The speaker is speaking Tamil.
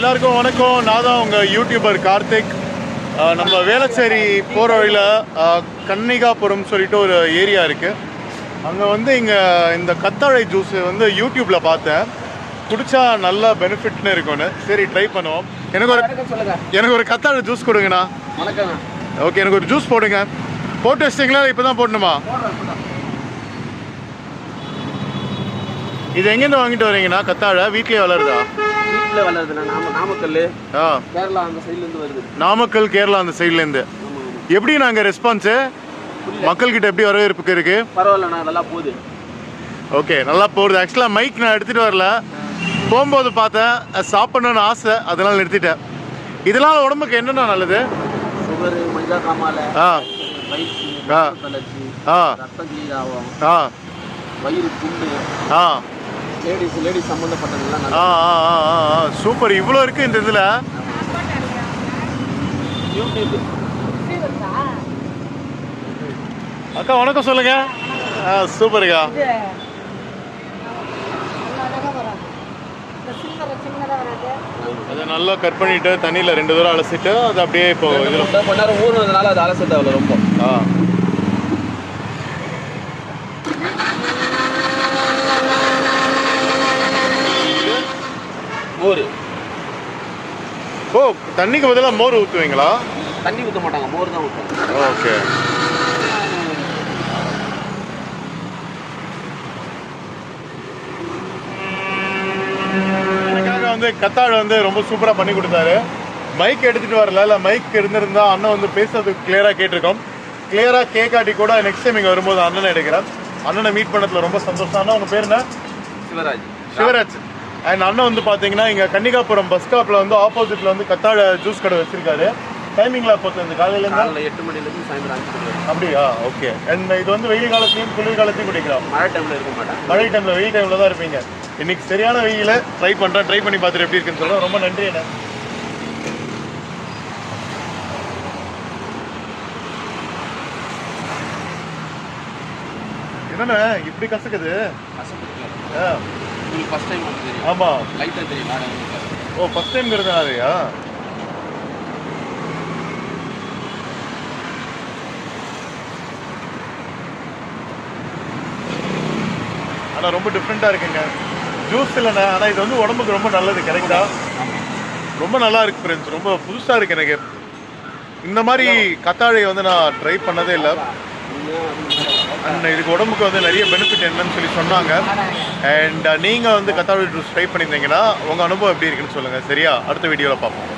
எல்லாருக்கும் வணக்கம். நான் தான் உங்கள் யூடியூபர் கார்த்திக். நம்ம வேளச்சேரி போகிற வழியில் கன்னிகாபுரம் சொல்லிட்டு ஒரு ஏரியா இருக்குது. அங்கே வந்து இங்கே இந்த கத்தாழை ஜூஸ் வந்து யூடியூப்பில் பார்த்தேன். குடித்தா நல்லா பெனிஃபிட்னு இருக்கும்னு. சரி ட்ரை பண்ணுவோம். எனக்கு ஒரு கத்தாழை ஜூஸ் கொடுங்கண்ணா. ஓகே, எனக்கு ஒரு ஜூஸ் போடுங்க. போட்டு வச்சிட்டிங்களா? இப்போ தான் போடணுமா? இது எங்கேருந்து வாங்கிட்டு வரீங்கண்ணா? கத்தாழை வீட்லேயே வளருதா? நாமக்கல் கேரளா அந்த சைட்லேருந்து. எப்படி நாங்கள் ரெஸ்பான்ஸு மக்கள்கிட்ட எப்படி வரவேற்புக்கு இருக்கு? பரவாயில்லண்ணா, நல்லா போகுது. ஓகே, நல்லா போகுது. ஆக்சுவலாக மைக் நான் எடுத்துகிட்டு வரல, போகும்போது பார்த்தேன், சாப்பிடணுன்னு ஆசை, அதனால் நிறுத்திட்டேன். இதனால் உடம்புக்கு என்னென்ன நல்லது? சுகரு, மஞ்சள் காமாலை, வயிறு புண்ணு, லேடிஸ் சம்பந்தப்பட்டதெல்லாம் சூப்பர். இவ்வளோ இருக்கு இந்த இதில். அக்கா வணக்கம் சொல்லுங்க. சூப்பருக்கா. அதை நல்லா கட் பண்ணிட்டு தண்ணியில் 2 தடவை அலசிட்டு அது அப்படியே இப்போ இதில் ஊறுனதுனால அது அலச தேவை ரொம்ப. மோர். ஓ, தண்ணிக்கு பதிலாக மோர் ஊற்றுவீங்களா? தண்ணி ஊற்ற மாட்டாங்க, மோர் தான் ஊற்றுவாங்க. ஓகே. எனக்காக வந்து கத்தாழை வந்து ரொம்ப சூப்பராக பண்ணி கொடுத்தாரு. மைக் எடுத்துகிட்டு வரல, இல்லை மைக் இருந்திருந்தா அண்ணன் வந்து பேசுறது கிளியராக கேட்டிருக்கோம். கிளியராக கேட்காட்டி கூட நெக்ஸ்ட் டைம் இங்கே வரும்போது அண்ணனை எடுக்கிறேன். அண்ணனை மீட் பண்ணதில் ரொம்ப சந்தோஷம். அண்ணா உங்கள் பேர் என்ன? சிவராஜ். அண்ட் அண்ணன் வந்து பார்த்தீங்கன்னா இங்கே கன்னிகாபுரம் பஸ் ஸ்டாப்பில் வந்து ஆப்போசிட்டில் வந்து கத்தாழை ஜூஸ் கடை வச்சிருக்காரு. டைமிங்லாம் பார்த்து இந்த காலையிலேருந்து 8 மணிலேருந்து சாயந்தரம் 5 மணி. அப்படியா? ஓகே. அண்ட் இது வந்து வெயில் காலத்துலையும் குளிர் காலத்தையும் குடிக்கலாம். மழை டைமில் இருக்க மாட்டேன். வெயில் டைமில் தான் இருப்பீங்க. இன்னைக்கு சரியான வெயில ட்ரை பண்ணுறேன். ட்ரை பண்ணி பார்த்துட்டு எப்படி இருக்குன்னு சொல்கிறேன். ரொம்ப நன்றி அண்ணா. என்னண்ணா இப்படி கசக்குது? ஆமாம். ஓ, ஃபர்ஸ்ட் டைம்ங்கிறதுனாலயா? ஆனால் ரொம்ப டிஃப்ரெண்ட்டாக இருக்குங்க. ஜூஸ் இல்லைண்ணா, ஆனால் இது வந்து உடம்புக்கு ரொம்ப நல்லது. கரெக்டா? ரொம்ப நல்லா இருக்கு ஃப்ரெண்ட்ஸ். ரொம்ப புதுசாக இருக்குது எனக்கு. இந்த மாதிரி கத்தாழையை வந்து நான் ட்ரை பண்ணதே இல்லை. அண்ட் இதுக்கு உடம்புக்கு வந்து நிறைய பெனிஃபிட் என்னன்னு சொல்லி சொன்னாங்க. அண்ட் நீங்கள் வந்து கத்தாழை ஜூஸ் ட்ரை பண்ணியிருந்தீங்கன்னா உங்கள் அனுபவம் எப்படி இருக்குன்னு சொல்லுங்கள். சரியா? அடுத்த வீடியோவில் பார்ப்போம்.